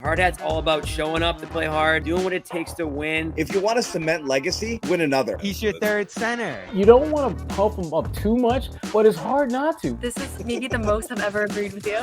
Hard Hat's all about showing up to play hard, doing what it takes to win. If you want to cement legacy, win another. He's your third center. You don't want to pump him up too much, but it's hard not to. This is maybe the most I've ever agreed with you.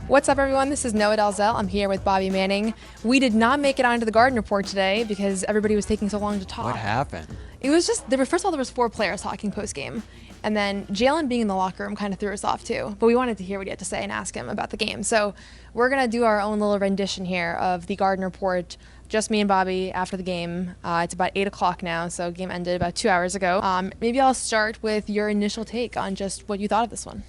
What's up, everyone? This is Noa Dalzell. I'm here with Bobby Manning. We did not make it onto the Garden Report today because everybody was taking so long to talk. What happened? It was just, first of all, there was 4 players talking post-game. And then Jaylen being in the locker room kind of threw us off too. But we wanted to hear what he had to say and ask him about the game. So we're going to do our own little rendition here of the Garden Report. Just me and Bobby after the game. It's about 8 o'clock now, so game ended about 2 hours ago. Maybe I'll start with your initial take on just what you thought of this one.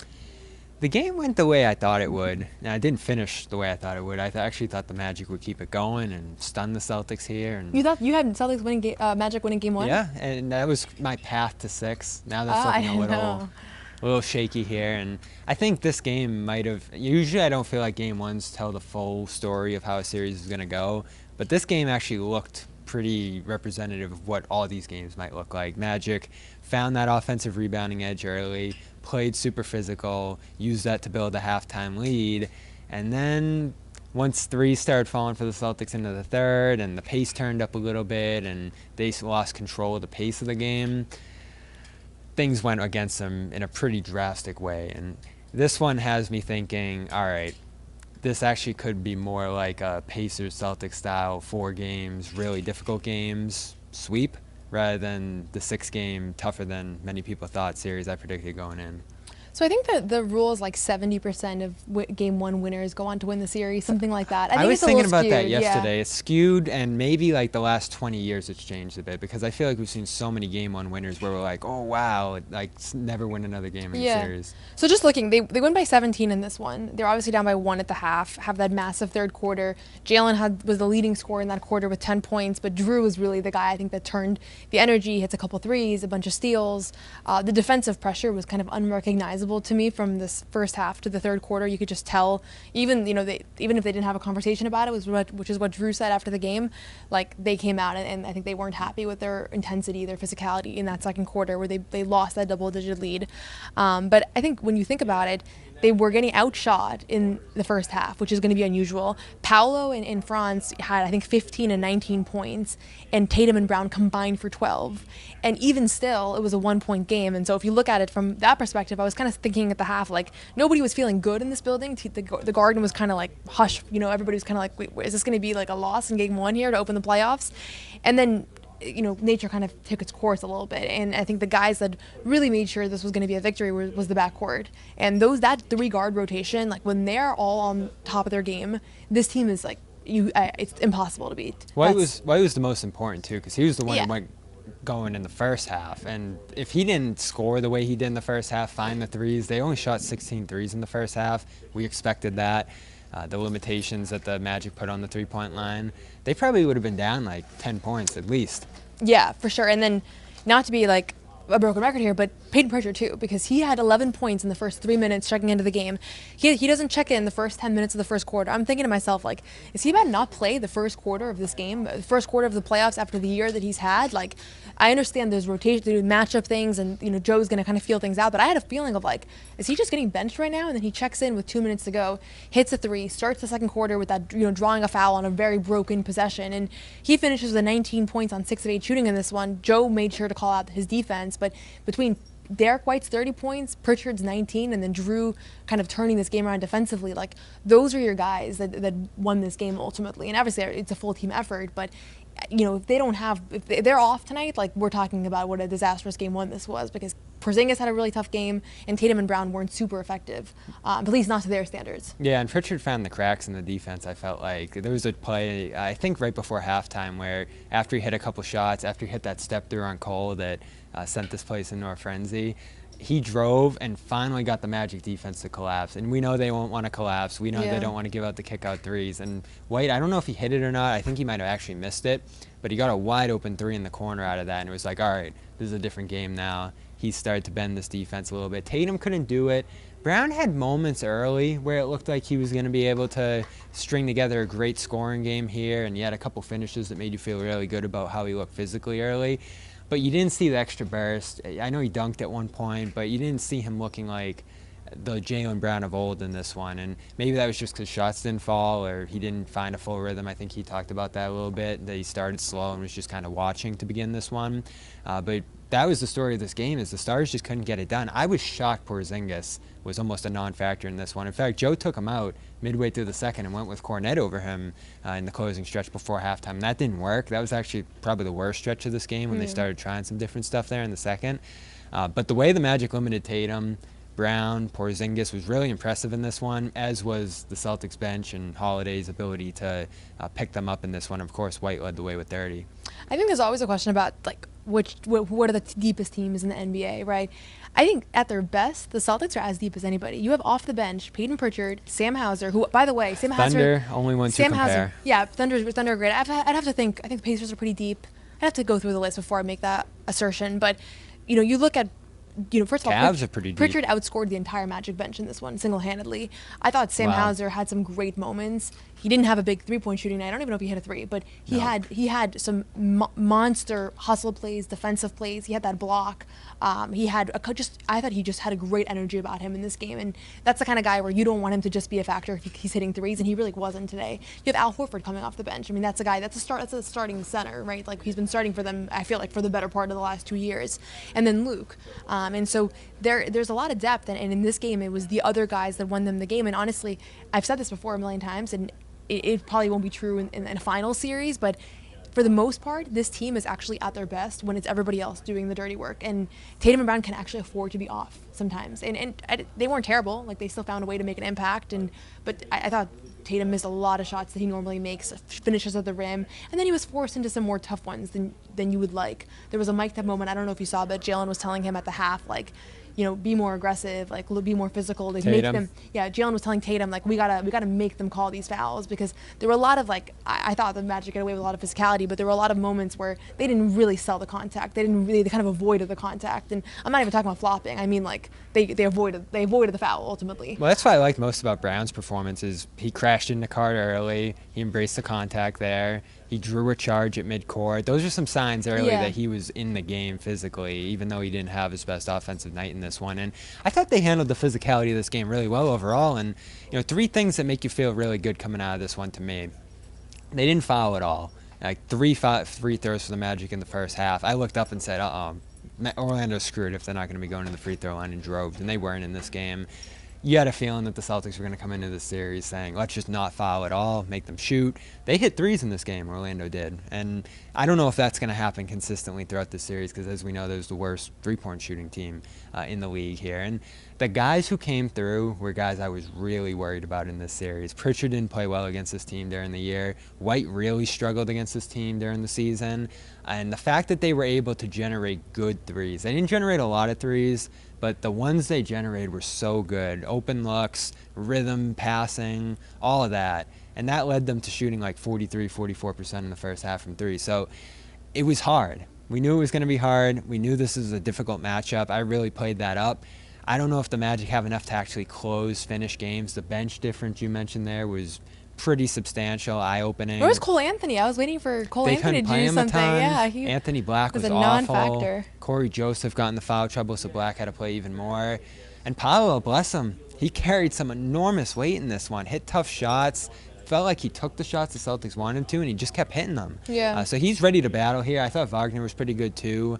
The game went the way I thought it would. Now, it didn't finish the way I thought it would. I actually thought the Magic would keep it going and stun the Celtics here. And you thought you had Celtics winning Magic winning game 1? Yeah, and that was my path to 6. Now that's looking a little shaky here. And I think this game might have. Usually, I don't feel like game 1s tell the full story of how a series is going to go, but this game actually looked pretty representative of what all these games might look like. Magic found that offensive rebounding edge early, played super physical, used that to build a halftime lead, and then once 3 started falling for the Celtics into the third and the pace turned up a little bit and they lost control of the pace of the game, things went against them in a pretty drastic way. And this one has me thinking, all right, this actually could be more like a Pacers-Celtics style 4 games, really difficult games sweep, rather than the 6-game, tougher than many people thought series I predicted going in. So I think that the rule is like 70% of game 1 winners go on to win the series, something like that. I was thinking about that yesterday. Yeah. It's skewed, and maybe like the last 20 years it's changed a bit, because I feel like we've seen so many game 1 winners where we're like, oh wow, like never win another game in the series. So just looking, they win by 17 in this one. They're obviously down by 1 at the half, have that massive third quarter. Jaylen was the leading scorer in that quarter with 10 points, but Drew was really the guy I think that turned the energy, hits a couple threes, a bunch of steals. The defensive pressure was kind of unrecognizable to me from this first half to the third quarter. You could just tell, even if they didn't have a conversation about it, which is what Drew said after the game, like they came out and I think they weren't happy with their intensity, their physicality in that second quarter where they lost that double-digit lead. But I think when you think about it, they were getting outshot in the first half, which is going to be unusual. Paolo and Franz had, I think, 15 and 19 points, and Tatum and Brown combined for 12. And even still, it was a 1-point game. And so if you look at it from that perspective, I was kind of thinking at the half, like, nobody was feeling good in this building. The Garden was kind of like, hush. Everybody was kind of like, wait, is this going to be like a loss in game 1 here to open the playoffs? And then nature kind of took its course a little bit, and I think the guys that really made sure this was going to be a victory was the backcourt. And that 3-guard rotation, like when they're all on top of their game, this team is like it's impossible to beat. White was the most important too, because he was the one who went going in the first half, and if he didn't score the way he did in the first half, find the threes, they only shot 16 threes in the first half. We expected that. The limitations that the Magic put on the 3-point line, they probably would have been down like 10 points at least. Yeah, for sure. And then, not to be like a broken record here, but Payton Pritchard too, because he had 11 points in the first 3 minutes checking into the game. He doesn't check in the first 10 minutes of the first quarter. I'm thinking to myself, like, is he about to not play the first quarter of this game, the first quarter of the playoffs after the year that he's had? Like, I understand there's rotation, there's matchup things, and Joe's going to kind of feel things out, but I had a feeling of like, is he just getting benched right now? And then he checks in with 2 minutes to go, hits a 3, starts the second quarter with that drawing a foul on a very broken possession, and he finishes with 19 points on 6 of 8 shooting in this one. Joe made sure to call out his defense, but between Derrick White's 30 points, Pritchard's 19, and then Drew kind of turning this game around defensively, like those are your guys that won this game ultimately. And obviously it's a full team effort, but if they're off tonight, like we're talking about what a disastrous game 1 this was, because Porzingis had a really tough game and Tatum and Brown weren't super effective, at least not to their standards. Yeah, and Pritchard found the cracks in the defense. I felt like there was a play, I think right before halftime, where after he hit a couple shots, after he hit that step through on Cole that sent this place into a frenzy, he drove and finally got the Magic defense to collapse. And we know they won't want to collapse. We know they don't want to give out the kick-out threes. And White, I don't know if he hit it or not. I think he might have actually missed it. But he got a wide-open 3 in the corner out of that. And it was like, all right, this is a different game now. He started to bend this defense a little bit. Tatum couldn't do it. Brown had moments early where it looked like he was going to be able to string together a great scoring game here. And he had a couple finishes that made you feel really good about how he looked physically early. But you didn't see the extra burst. I know he dunked at one point, but you didn't see him looking like the Jaylen Brown of old in this one, and maybe that was just because shots didn't fall or he didn't find a full rhythm. I think he talked about that a little bit, that he started slow and was just kind of watching to begin this one. But that was the story of this game, is the Stars just couldn't get it done. I was shocked Porzingis was almost a non-factor in this one. In fact, Joe took him out midway through the second and went with Cornet over him in the closing stretch before halftime. That didn't work. That was actually probably the worst stretch of this game when they started trying some different stuff there in the second. But the way the Magic limited Tatum, Brown, Porzingis was really impressive in this one, as was the Celtics bench and Holiday's ability to pick them up in this one. Of course, White led the way with 30. I think there's always a question about like what are the deepest teams in the NBA, right? I think at their best, the Celtics are as deep as anybody. You have off the bench Payton Pritchard, Sam Hauser, who, by the way, Sam Hauser, Thunder, only one to compare. Hauser, yeah, Thunder are great. I'd have to think. I think the Pacers are pretty deep. I'd have to go through the list before I make that assertion. But you look at. First of all, Cavs are pretty deep. Pritchard outscored the entire Magic bench in this one single-handedly. I thought Sam Hauser had some great moments. He didn't have a big three-point shooting night. I don't even know if he hit a three, but he had some monster hustle plays, defensive plays. He had that block. He had I thought he just had a great energy about him in this game, and that's the kind of guy where you don't want him to just be a factor if he's hitting threes, and he really wasn't today. You have Al Horford coming off the bench. I mean, that's a guy that's a starting center, right? Like, he's been starting for them, I feel like, for the better part of the last 2 years, and then Luke, and so there's a lot of depth, and in this game it was the other guys that won them the game. And honestly, I've said this before a million times, and it probably won't be true in a final series, but for the most part, this team is actually at their best when it's everybody else doing the dirty work. And Tatum and Brown can actually afford to be off sometimes. And they weren't terrible. Like, they still found a way to make an impact. But I thought Tatum missed a lot of shots that he normally makes, finishes at the rim. And then he was forced into some more tough ones than you would like. There was a mic'd up moment, I don't know if you saw, but Jaylen was telling him at the half, like, be more aggressive, like be more physical. They make them. Yeah, Jaylen was telling Tatum, like, we gotta make them call these fouls, because there were a lot of, like, I thought the Magic got away with a lot of physicality, but there were a lot of moments where they didn't really sell the contact. They kind of avoided the contact, and I'm not even talking about flopping. I mean, like, they avoided the foul ultimately. Well, that's what I liked most about Brown's performance, is he crashed into Carter early. He embraced the contact there. He drew a charge at midcourt. Those are some signs early that he was in the game physically, even though he didn't have his best offensive night in this one. And I thought they handled the physicality of this game really well overall. And, 3 things that make you feel really good coming out of this one to me. They didn't foul at all. Like, 3 free throws for the Magic in the first half. I looked up and said, Orlando's screwed if they're not going to be going to the free throw line, and drove. And they weren't in this game. You had a feeling that the Celtics were going to come into this series saying, let's just not foul at all, make them shoot. They hit threes in this game, Orlando did. And I don't know if that's going to happen consistently throughout the series, because as we know, there's the worst three-point shooting team in the league here. And the guys who came through were guys I was really worried about in this series. Pritchard didn't play well against this team during the year. White really struggled against this team during the season. And the fact that they were able to generate good threes. They didn't generate a lot of threes, but the ones they generated were so good. Open looks, rhythm, passing, all of that. And that led them to shooting like 43, 44% in the first half from three. So it was hard. We knew it was going to be hard. We knew this was a difficult matchup. I really played that up. I don't know if the Magic have enough to actually finish games. The bench difference you mentioned there was pretty substantial, eye-opening. Where's Cole Anthony? I was waiting for Cole Anthony to do something. Yeah, Anthony Black was a awful. Non-factor. Corey Joseph got in the foul trouble, so Black had to play even more. And Paolo, bless him, he carried some enormous weight in this one. Hit tough shots. Felt like he took the shots the Celtics wanted him to, and he just kept hitting them. Yeah. So he's ready to battle here. I thought Wagner was pretty good too.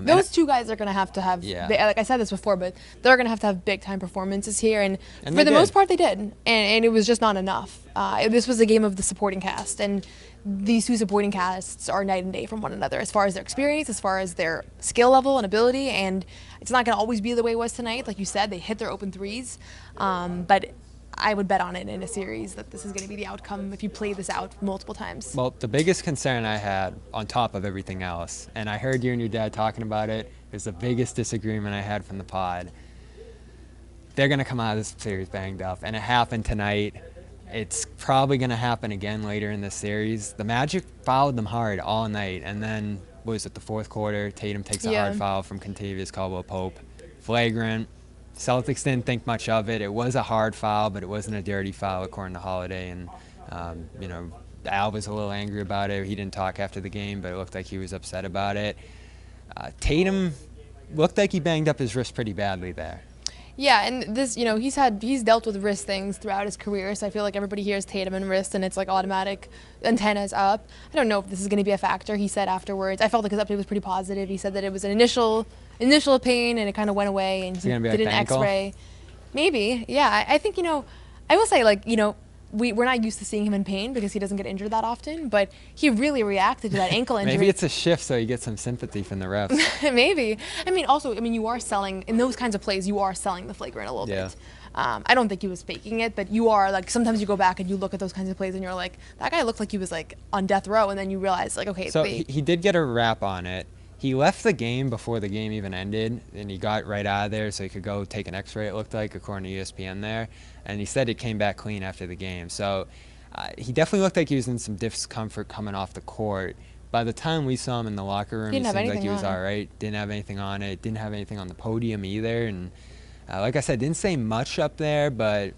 Those two guys are going to have, like I said this before, but they're going to have big-time performances here. And for the most part, they did. And it was just not enough. This was a game of the supporting cast. And these two supporting casts are night and day from one another as far as their experience, as far as their skill level and ability. And it's not going to always be the way it was tonight. Like you said, they hit their open threes. But I would bet on it in a series that this is going to be the outcome if you play this out multiple times. Well, the biggest concern I had, on top of everything else, and I heard you and your dad talking about it, is the biggest disagreement I had from the pod. They're going to come out of this series banged up, and it happened tonight. It's probably going to happen again later in this series. The Magic fouled them hard all night, and then, what was it, the fourth quarter, Tatum takes a hard foul from Kentavious Caldwell-Pope. Flagrant. Celtics didn't think much of it. It was a hard foul, but it wasn't a dirty foul according to Holiday. And, Al was a little angry about it. He didn't talk after the game, but it looked like he was upset about it. Tatum looked like he banged up his wrist pretty badly there. Yeah, and this, he's dealt with wrist things throughout his career, so I feel like everybody hears Tatum and wrist, and it's like automatic antennas up. I don't know if this is going to be a factor. He said afterwards, I felt like his update was pretty positive. He said that it was an initial pain, and it kind of went away, and he did an X-ray. Maybe, yeah. I think, I will say, we're not used to seeing him in pain because he doesn't get injured that often, but he really reacted to that ankle injury. Maybe it's a shift so you get some sympathy from the refs. Maybe. You are selling, in those kinds of plays, you are selling the flagrant a little bit. I don't think he was faking it, but you are, sometimes you go back and you look at those kinds of plays and you're like, that guy looked like he was, on death row, and then you realize, okay. So he did get a wrap on it. He left the game before the game even ended, and he got right out of there so he could go take an X-ray, it looked like, according to ESPN there. And he said it came back clean after the game. So he definitely looked like he was in some discomfort coming off the court. By the time we saw him in the locker room, he seemed like he was all right. Didn't have anything on it. Didn't have anything on the podium either. And like I said, didn't say much up there, but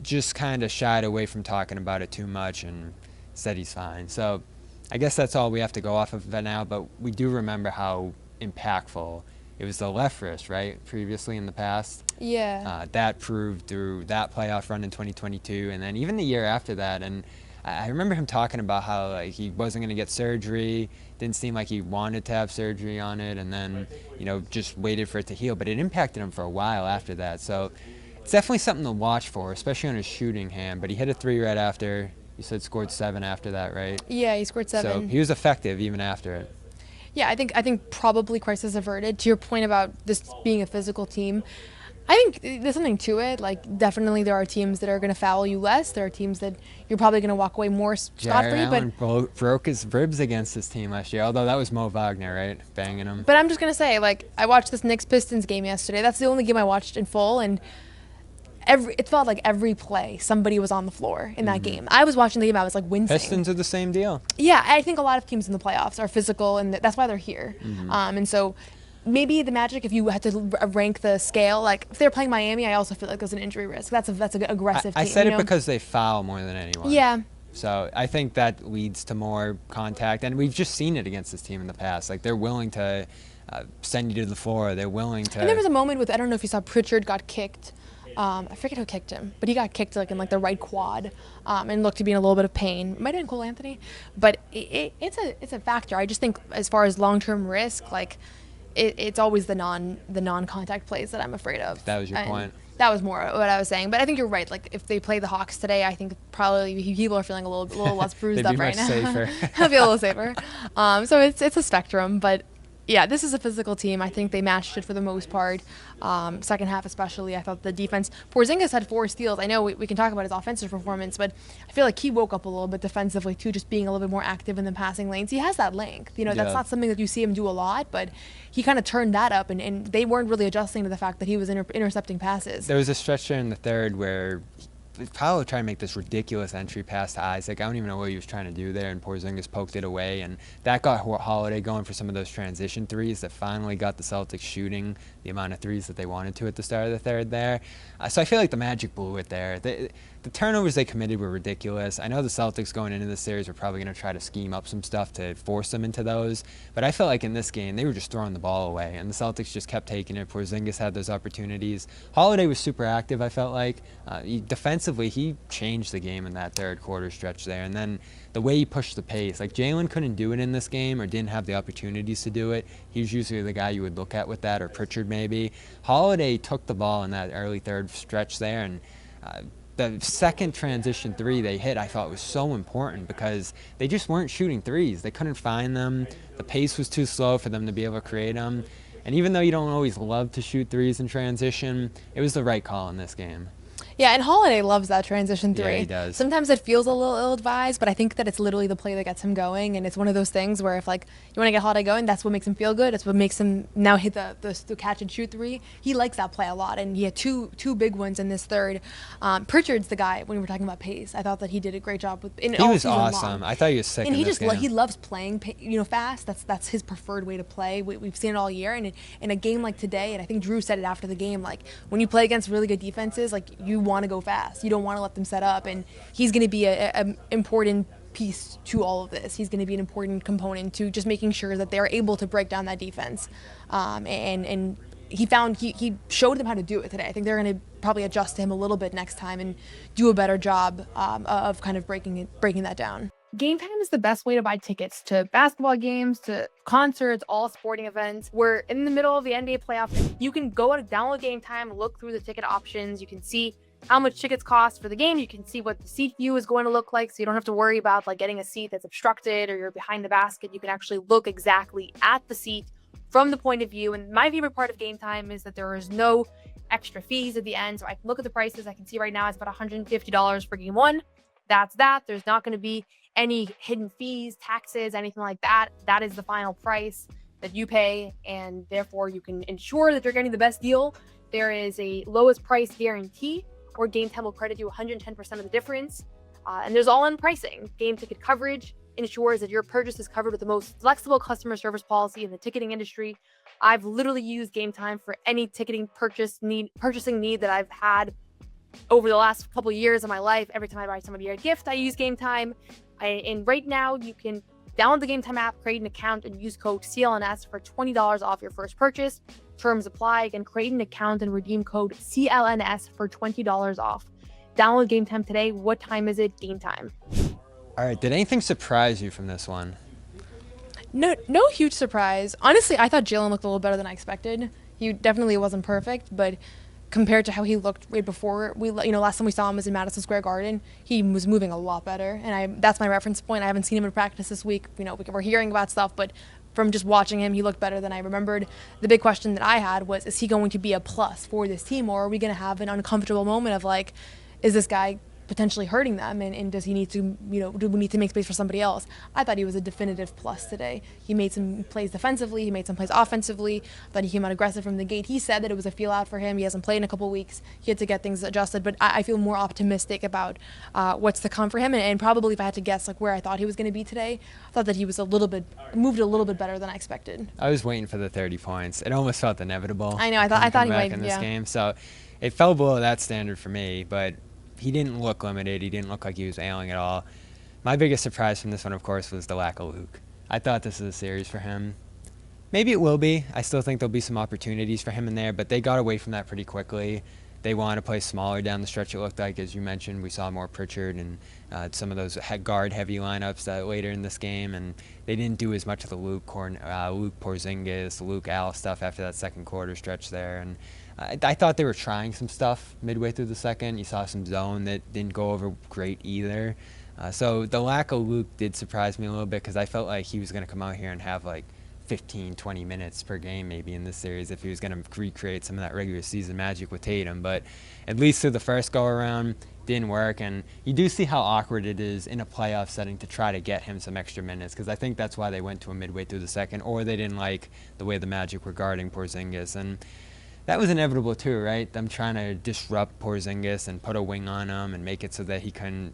just kind of shied away from talking about it too much and said he's fine. So I guess that's all we have to go off of that now, but we do remember how impactful it was the left wrist, right, previously in the past. Yeah. That proved through that playoff run in 2022, and then even the year after that. And I remember him talking about how he wasn't going to get surgery, didn't seem like he wanted to have surgery on it, and then, just waited for it to heal. But it impacted him for a while after that. So it's definitely something to watch for, especially on his shooting hand. But he hit a 3 right after. You said scored 7 after that, right? Yeah, he scored 7. So he was effective even after it. Yeah, I think probably crisis averted. To your point about this being a physical team, I think there's something to it. Definitely there are teams that are going to foul you less. There are teams that you're probably going to walk away more scot-free. But broke his ribs against this team last year, although that was Mo Wagner, right? Banging him. But I'm just going to say, I watched this Knicks-Pistons game yesterday. That's the only game I watched in full, and it felt like every play somebody was on the floor in that game. I was watching the game, I was wincing. Pistons are the same deal. Yeah, I think a lot of teams in the playoffs are physical, and that's why they're here. And so maybe the Magic, if you had to rank the scale, if they're playing Miami, I also feel like there's an injury risk. That's an aggressive team. I said it because they foul more than anyone. Yeah. So I think that leads to more contact, and we've just seen it against this team in the past. They're willing to send you to the floor. They're willing to. And there was a moment with, I don't know if you saw, Pritchard got kicked. I forget who kicked him, but he got kicked in the right quad, and looked to be in a little bit of pain. Might have been Cole Anthony, but it's a factor. I just think as far as long-term risk, it's always the non-contact plays that I'm afraid of. That was your point. That was more what I was saying, but I think you're right. If they play the Hawks today, I think probably people are feeling a little less bruised up right now. They'd be much safer. They'll feel a little safer. So it's a spectrum, but. Yeah, this is a physical team. I think they matched it for the most part. Second half especially, I thought the defense. Porzingis had 4 steals. I know we can talk about his offensive performance, but I feel like he woke up a little bit defensively too, just being a little bit more active in the passing lanes. He has that length. That's not something that you see him do a lot, but he kind of turned that up, and they weren't really adjusting to the fact that he was intercepting passes. There was a stretch there in the third where Paolo tried to make this ridiculous entry pass to Isaac. I don't even know what he was trying to do there, and Porzingis poked it away, and that got Holiday going for some of those transition threes that finally got the Celtics shooting the amount of threes that they wanted to at the start of the third there. So I feel like the Magic blew it there. The turnovers they committed were ridiculous. I know the Celtics going into this series were probably going to try to scheme up some stuff to force them into those, but I felt like in this game they were just throwing the ball away, and the Celtics just kept taking it. Porzingis had those opportunities. Holiday was super active, I felt like. Defensively, he changed the game in that third quarter stretch there, and then the way he pushed the pace. Jaylen couldn't do it in this game or didn't have the opportunities to do it. He's usually the guy you would look at with that, or Pritchard maybe. Holiday took the ball in that early third stretch there, and the second transition 3 they hit, I thought, was so important because they just weren't shooting threes. They couldn't find them. The pace was too slow for them to be able to create them. And even though you don't always love to shoot threes in transition, it was the right call in this game. Yeah, and Holiday loves that transition 3. Yeah, he does. Sometimes it feels a little ill-advised, but I think that it's literally the play that gets him going, and it's one of those things where if you want to get Holiday going, that's what makes him feel good. It's what makes him now hit the catch and shoot 3. He likes that play a lot, and he had two big ones in this third. Pritchard's the guy when we were talking about pace. I thought that he did a great job with. He was awesome. I thought he was sick. And he loves playing fast. That's his preferred way to play. We've seen it all year, and in a game like today, and I think Drew said it after the game, when you play against really good defenses, you want to go fast. You don't want to let them set up, and he's going to be an important piece to all of this. He's going to be an important component to just making sure that they're able to break down that defense and he showed them how to do it today. I think they're going to probably adjust to him a little bit next time and do a better job of kind of breaking that down. Game Time is the best way to buy tickets to basketball games, to concerts, all sporting events. We're in the middle of the NBA playoffs. You can go and download Game Time, look through the ticket options. You can see how much tickets cost for the game. You can see what the seat view is going to look like, so you don't have to worry about like getting a seat that's obstructed or you're behind the basket. You can actually look exactly at the seat from the point of view. And my favorite part of Game Time is that there is no extra fees at the end. So I can look at the prices. I can see right now it's about $150 for game one. That's that. There's not going to be any hidden fees, taxes, anything like that. That is the final price that you pay, and therefore you can ensure that you're getting the best deal. There is a lowest price guarantee, or Game Time will credit you 110% of the difference. And there's all-in pricing. Game ticket coverage ensures that your purchase is covered with the most flexible customer service policy in the ticketing industry. I've literally used Game Time for any purchasing need that I've had over the last couple of years of my life. Every time I buy somebody a gift, I use Game Time. And right now, you can download the Game Time app, create an account, and use code CLNS for $20 off your first purchase. Terms apply. Again, create an account and redeem code CLNS for $20 off. Download Game Time today. What time is it? Game Time. All right, did anything surprise you from this one? No huge surprise. Honestly, I thought Jaylen looked a little better than I expected. He definitely wasn't perfect, but compared to how he looked right before last time we saw him was in Madison Square Garden, he was moving a lot better, and that's my reference point. I haven't seen him in practice this week. We're hearing about stuff, but from just watching him, he looked better than I remembered. The big question that I had was, is he going to be a plus for this team, or are we going to have an uncomfortable moment of like, is this guy potentially hurting them, and does he need to, do we need to make space for somebody else? I thought he was a definitive plus today. He made some plays defensively, he made some plays offensively. I thought he came out aggressive from the gate. He said that it was a feel out for him. He hasn't played in a couple weeks. He had to get things adjusted, but I feel more optimistic about what's to come for him, and probably if I had to guess like where I thought he was going to be today, I thought that he was moved a little bit better than I expected. I was waiting for the 30 points. It almost felt inevitable. I know. I thought he might in this game, so it fell below that standard for me, but he didn't look limited. He didn't look like he was ailing at all. My biggest surprise from this one, of course, was the lack of Luke. I thought this was a series for him. Maybe it will be. I still think there'll be some opportunities for him in there, but they got away from that pretty quickly. They wanted to play smaller down the stretch, it looked like. As you mentioned, we saw more Pritchard and some of those guard-heavy lineups later in this game, and they didn't do as much of the Luke Porzingis, Luke Al stuff after that second quarter stretch there. And I thought they were trying some stuff midway through the second. You saw some zone that didn't go over great either. So the lack of Luke did surprise me a little bit, because I felt like he was going to come out here and have like 15, 20 minutes per game maybe in this series if he was going to recreate some of that regular season magic with Tatum. But at least through the first go-around, didn't work. And you do see how awkward it is in a playoff setting to try to get him some extra minutes, because I think that's why they went to him midway through the second, or they didn't like the way the Magic were guarding Porzingis. And that was inevitable too, right? Them trying to disrupt Porzingis and put a wing on him and make it so that he couldn't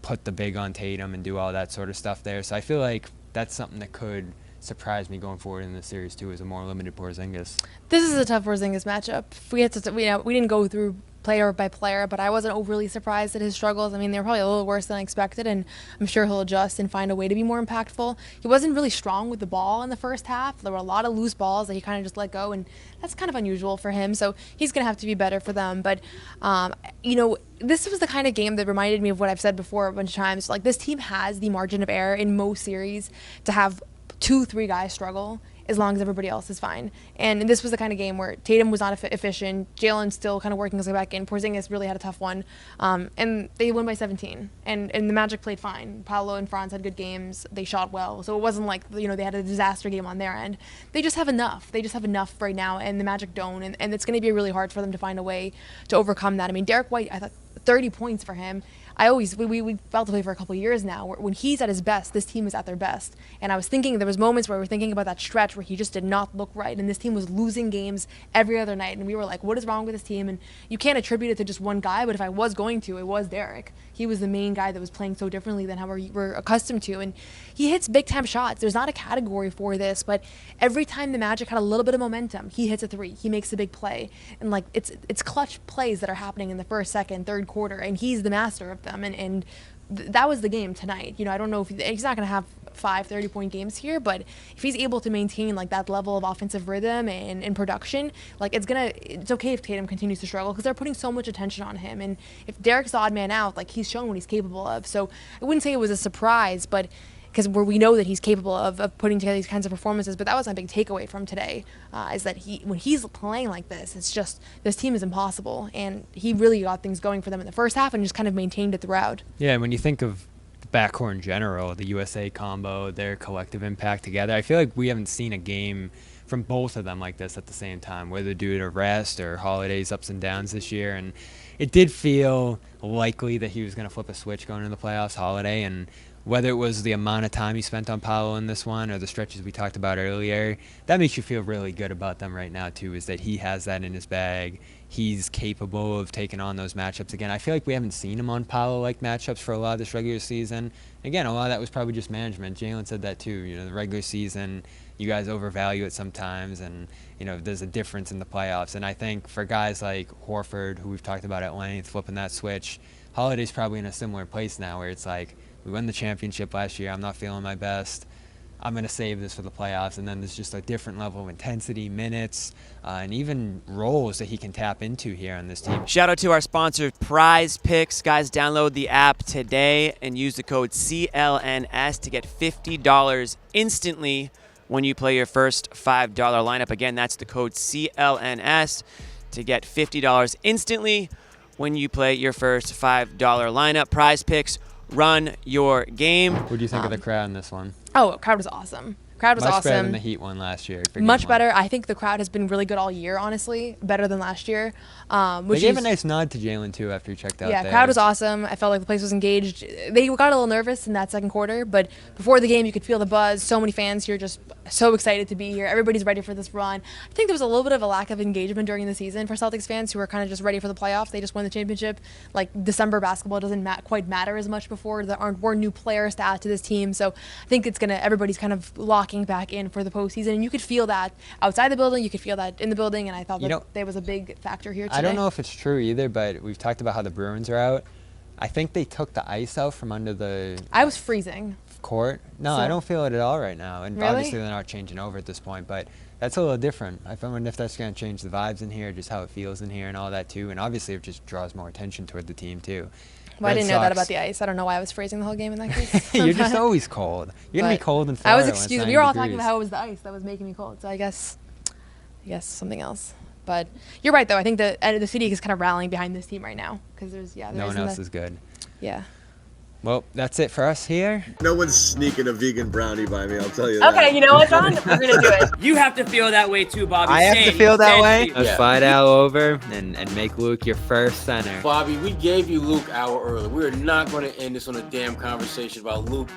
put the big on Tatum and do all that sort of stuff there. So I feel like that's something that could surprise me going forward in the series too, as a more limited Porzingis. This is a tough Porzingis matchup. We didn't go through player by player, but I wasn't overly surprised at his struggles. I mean, they were probably a little worse than I expected, and I'm sure he'll adjust and find a way to be more impactful. He wasn't really strong with the ball in the first half. There were a lot of loose balls that he kind of just let go, and that's kind of unusual for him, so he's going to have to be better for them. But, this was the kind of game that reminded me of what I've said before a bunch of times. Like, this team has the margin of error in most series to have 2-3 guys struggle as long as everybody else is fine. And this was the kind of game where Tatum was not efficient, Jaylen still kind of working his way back in, Porzingis really had a tough one, and they won by 17. And the Magic played fine. Paolo and Franz had good games, they shot well, so it wasn't like they had a disaster game on their end. They just have enough. They just have enough right now, and the Magic don't, and it's going to be really hard for them to find a way to overcome that. I mean, Derrick White, I thought 30 points for him. We felt the way for a couple of years now. When he's at his best, this team is at their best. And I was thinking, there was moments where we were thinking about that stretch where he just did not look right, and this team was losing games every other night, and we were like, what is wrong with this team? And you can't attribute it to just one guy, but if I was going to, it was Derrick. He was the main guy that was playing so differently than how we're accustomed to, and he hits big-time shots. There's not a category for this, but every time the Magic had a little bit of momentum, he hits a three, he makes a big play, and like it's clutch plays that are happening in the first, second, third quarter, and he's the master of them, and that was the game tonight. I don't know if he's not going to have 5 30-point games here, but if he's able to maintain like that level of offensive rhythm and production, like it's okay if Tatum continues to struggle because they're putting so much attention on him. And if Derrick's the odd man out, like he's shown what he's capable of. So I wouldn't say it was a surprise, but because we know that he's capable of putting together these kinds of performances. But that was my big takeaway from today, is that when he's playing like this, it's just, this team is impossible. And he really got things going for them in the first half and just kind of maintained it throughout. Yeah, and when you think of the backcourt in general, the USA combo, their collective impact together, I feel like we haven't seen a game from both of them like this at the same time, whether due to rest or Holiday's ups and downs this year. And it did feel likely that he was going to flip a switch going into the playoffs, Holiday, and whether it was the amount of time he spent on Paolo in this one or the stretches we talked about earlier, that makes you feel really good about them right now, too, is that he has that in his bag. He's capable of taking on those matchups again. I feel like we haven't seen him on Paolo-like matchups for a lot of this regular season. Again, a lot of that was probably just management. Jaylen said that, too. You know, the regular season, you guys overvalue it sometimes, and, you know, there's a difference in the playoffs. And I think for guys like Horford, who we've talked about at length, flipping that switch, Holiday's probably in a similar place now where it's like, we won the championship last year. I'm not feeling my best. I'm going to save this for the playoffs. And then there's just a different level of intensity, minutes, and even roles that he can tap into here on this team. Shout out to our sponsor, Prize Picks. Guys, download the app today and use the code CLNS to get $50 instantly when you play your first $5 lineup. Again, that's the code CLNS to get $50 instantly when you play your first $5 lineup. Prize Picks. Run your game. What do you think of the crowd in this one? Oh, crowd was awesome. Crowd was Much awesome. better than the Heat one last year. Much better. I think the crowd has been really good all year, honestly. Better than last year. They gave a nice nod to Jaylen, too, after he checked out there. Yeah, crowd was awesome. I felt like the place was engaged. They got a little nervous in that second quarter, but before the game, you could feel the buzz. So many fans here just so excited to be here. Everybody's ready for this run. I think there was a little bit of a lack of engagement during the season for Celtics fans who were kind of just ready for the playoffs. They just won the championship. Like, December basketball doesn't quite matter as much before. There weren't new players to add to this team. So I think everybody's kind of locking back in for the postseason, and you could feel that outside the building, you could feel that in the building, and I thought that there was a big factor here today. I don't know if it's true either, but we've talked about how the Bruins are out. I think they took the ice out from under the I was freezing. Court. No, So, I don't feel it at all right now, and really? obviously they're not changing over at this point, but that's a little different. I wonder if that's going to change the vibes in here, just how it feels in here and all that too, and obviously it just draws more attention toward the team too. Well, I didn't know that about the ice. I don't know why I was freezing the whole game in that case. You're just always cold. You're going to be cold in Florida. I was excused. We were all talking about how it was the ice that was making me cold, so I guess something else. But you're right, though. I think the city is kind of rallying behind this team right now because no one else is good. Yeah. Well, that's it for us here. No one's sneaking a vegan brownie by me, I'll tell you that. Okay, you know what, John? We're going to do it. You have to feel that way too, Bobby. I have to feel that way. Let's Yeah. fly out over and make Luke your first center. Bobby, we gave you Luke an hour early. We're not going to end this on a damn conversation about Luke